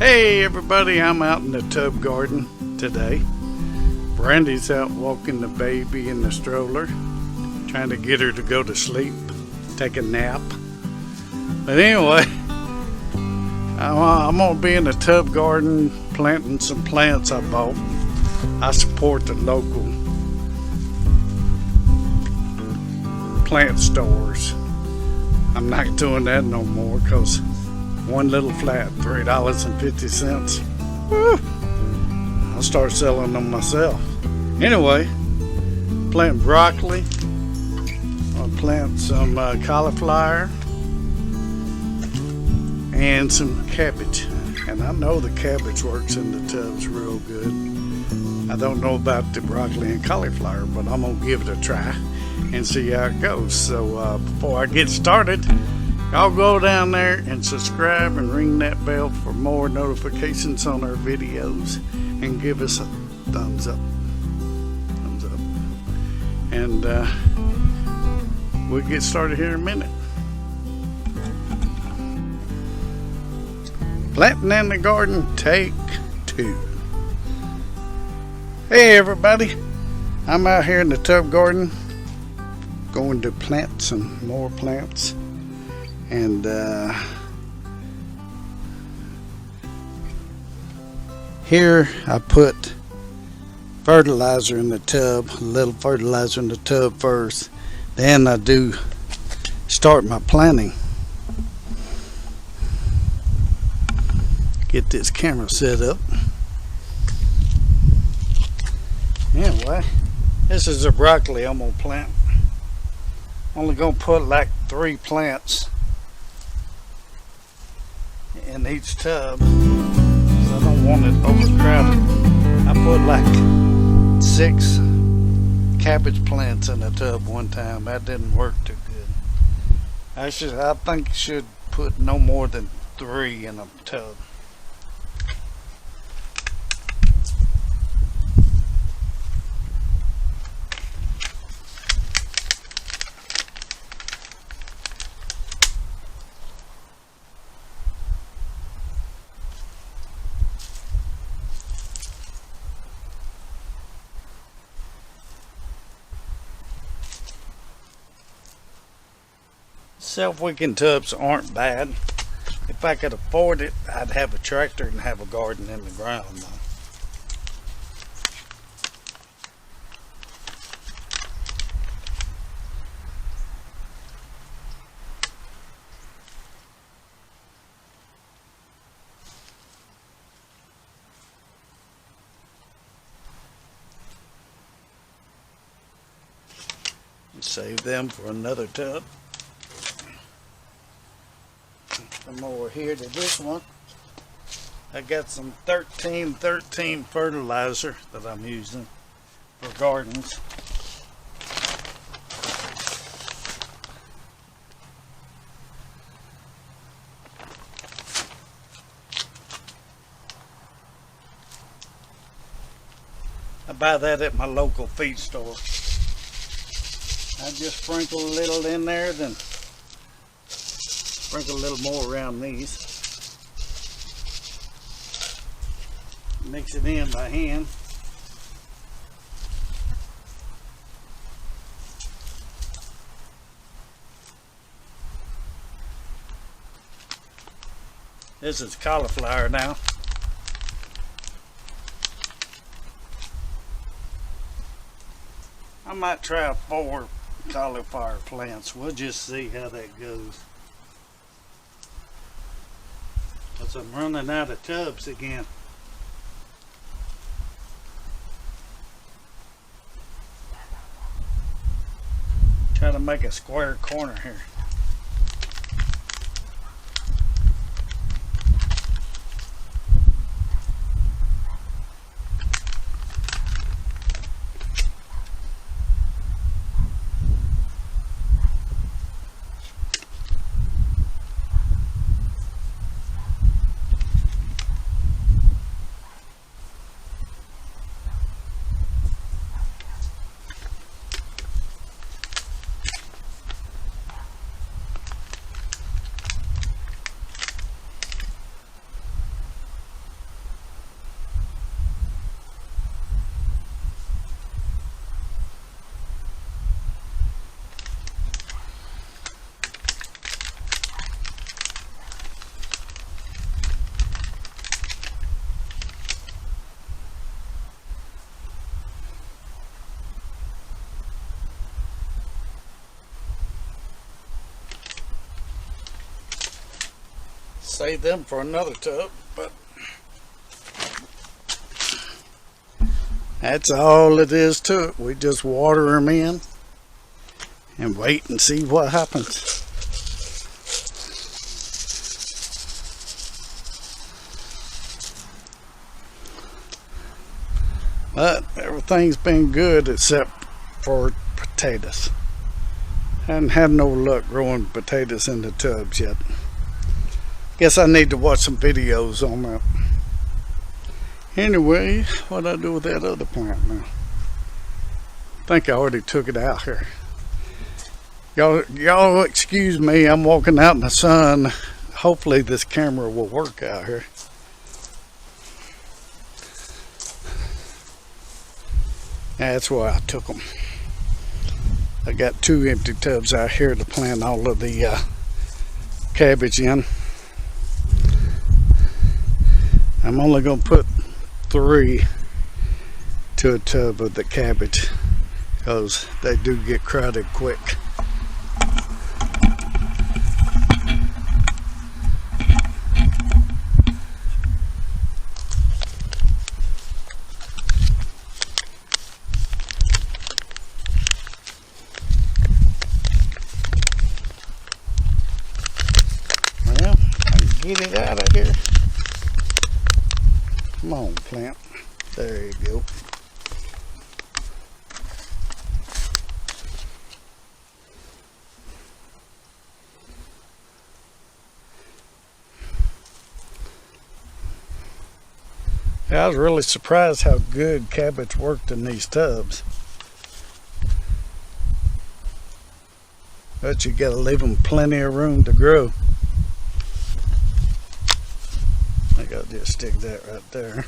Hey everybody, I'm out in the tub garden today. Brandy's out walking the baby in the stroller, trying to get her to go to sleep, take a nap. But anyway, I'm gonna be in the tub garden planting some plants I bought. I support the local plant stores. I'm not doing that no more because one little flat, $3.50. I'll start selling them myself. Anyway, plant broccoli. I'll plant some cauliflower and some cabbage. And I know the cabbage works in the tubs real good. I don't know about the broccoli and cauliflower, but I'm gonna give it a try and see how it goes. So before I get started, y'all go down there and subscribe and ring that bell for more notifications on our videos, and give us a thumbs up. And we'll get started here in a minute. Planting in the garden, take 2. Hey everybody, I'm out here in the tub garden going to plant some more plants. And here I put fertilizer in the tub, a little fertilizer in the tub first. Then I do start my planting. Get this camera set up. Anyway, this is the broccoli I'm gonna plant. Only gonna put like 3 plants in each tub, so I don't want it overcrowded. I put like 6 cabbage plants in a tub one time. That didn't work too good. I think you should put no more than 3 in a tub. Self-wicking tubs aren't bad. If I could afford it, I'd have a tractor and have a garden in the ground though. Save them for another tub. Come over here to this one. I got some 13 fertilizer that I'm using for gardens. I buy that at my local feed store. I just sprinkle a little in there, then sprinkle a little more around these. Mix it in by hand. This is cauliflower now. I might try 4 cauliflower plants. We'll just see how that goes. Because I'm running out of tubs again. Try to make a square corner here. save them for another tub, but that's all it is to it. We just water them in and wait and see what happens. But everything's been good except for potatoes. Haven't had no luck growing potatoes in the tubs yet. Guess I need to watch some videos on that. Anyway, what'd I do with that other plant now? I think I already took it out here. Y'all excuse me, I'm walking out in the sun. Hopefully this camera will work out here. That's where I took them. I got 2 empty tubs out here to plant all of the cabbage in. I'm only going to put 3 to a tub of the cabbage because they do get crowded quick. Get it out of here. Come on, plant. There you go. Yeah, I was really surprised how good cabbage worked in these tubs. But you gotta leave them plenty of room to grow. I gotta just stick that right there.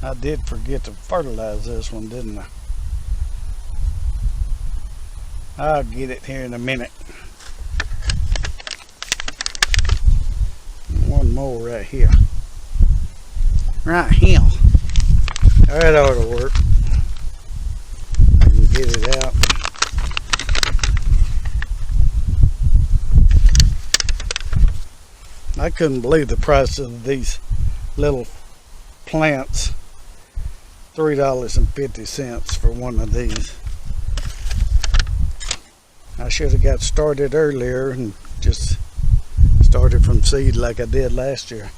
I did forget to fertilize this one, didn't I? I'll get it here in a minute. One more right here. Right here. That ought to work. I can get it out. I couldn't believe the price of these little plants. $3.50 for one of these. I should have got started earlier and just started from seed like I did last year.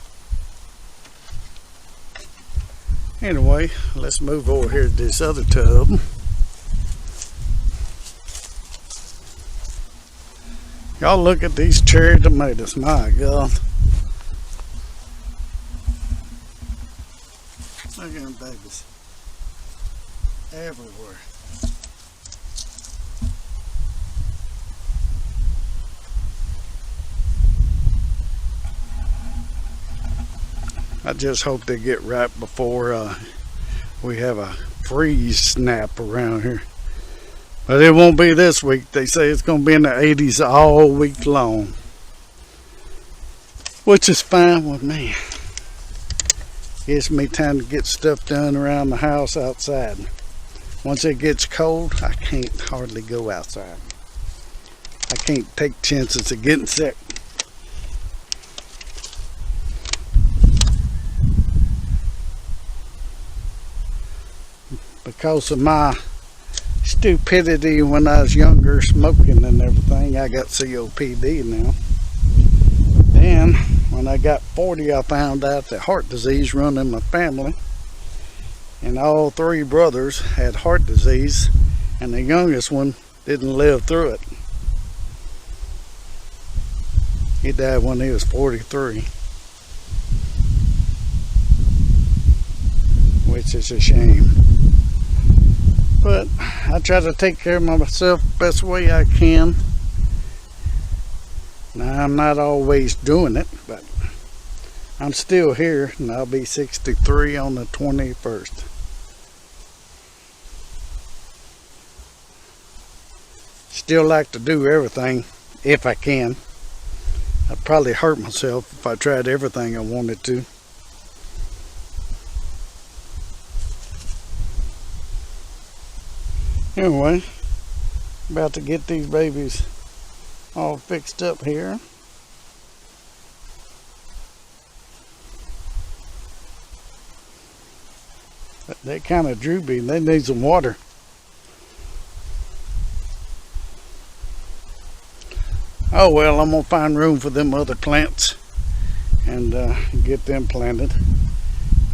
Anyway, let's move over here to this other tub. Y'all look at these cherry tomatoes, my God. Look at them babies. Everywhere. I just hope they get ripe before we have a freeze snap around here. But it won't be this week. They say it's going to be in the 80s all week long. Which is fine with me. Gives me time to get stuff done around the house outside. Once it gets cold, I can't hardly go outside. I can't take chances of getting sick. Because of my stupidity when I was younger, smoking and everything, I got COPD now. And when I got 40, I found out that heart disease run in my family. And all 3 brothers had heart disease, and the youngest one didn't live through it. He died when he was 43. Which is a shame. But I try to take care of myself the best way I can. Now, I'm not always doing it, but I'm still here, and I'll be 63 on the 21st. Still like to do everything if I can. I'd probably hurt myself if I tried everything I wanted to. Anyway, about to get these babies all fixed up here. But they're kind of droopy. They need some water. Oh well, I'm gonna find room for them other plants and get them planted,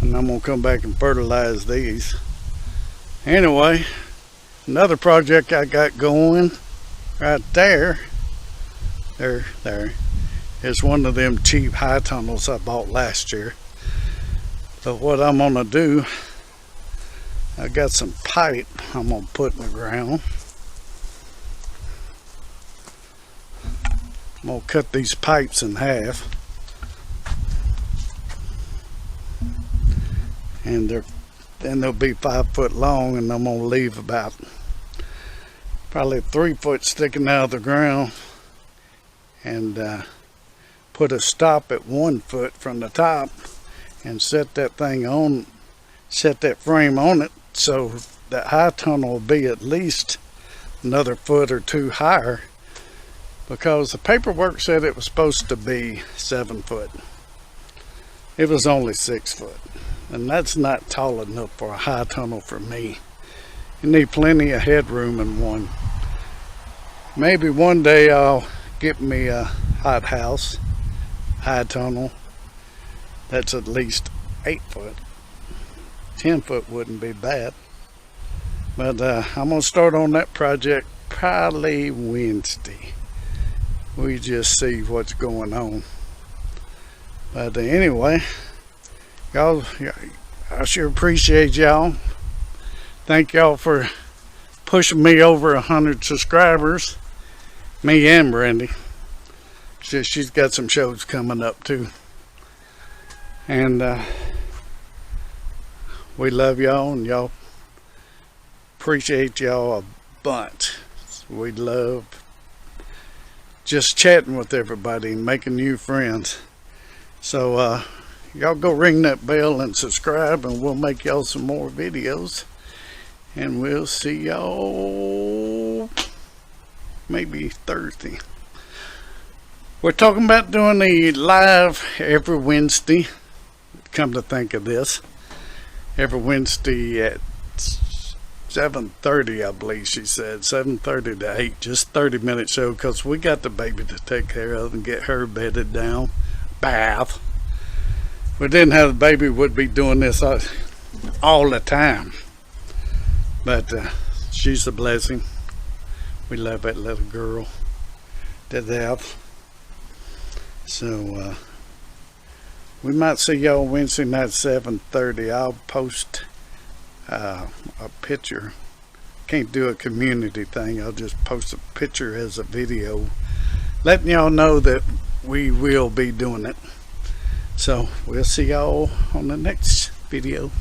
and I'm gonna come back and fertilize these. Anyway, another project I got going right there is one of them cheap high tunnels I bought last year. But what I'm gonna do, I got some pipe I'm gonna put in the ground. I'm gonna cut these pipes in half, and they'll be 5 foot long, and I'm gonna leave about probably 3 foot sticking out of the ground, and put a stop at 1 foot from the top, and set that frame on it, so that high tunnel will be at least another foot or two higher, because the paperwork said it was supposed to be 7 foot. It was only 6 foot, and that's not tall enough for a high tunnel for me. You need plenty of headroom in one. Maybe one day I'll get me a hot house high tunnel that's at least 8 foot. 10 foot wouldn't be bad. But I'm gonna start on that project probably Wednesday. We just see what's going on. But anyway, y'all, I sure appreciate y'all. Thank y'all for pushing me over 100 subscribers. Me and Brandy. She's got some shows coming up too. And we love y'all, and y'all appreciate y'all a bunch. We love just chatting with everybody and making new friends. So y'all go ring that bell and subscribe, and we'll make y'all some more videos, and we'll see y'all maybe Thursday. We're talking about doing a live every Wednesday, come to think of this, every Wednesday at 7:30, I believe she said, 7:30 to 8, just 30-minute show, because we got the baby to take care of and get her bedded down, bath. If we didn't have the baby, we'd be doing this all the time. But she's a blessing. We love that little girl to death. So we might see y'all Wednesday night 7:30. I'll post a picture. Can't do a community thing. I'll just post a picture as a video, letting y'all know that we will be doing it. So we'll see y'all on the next video.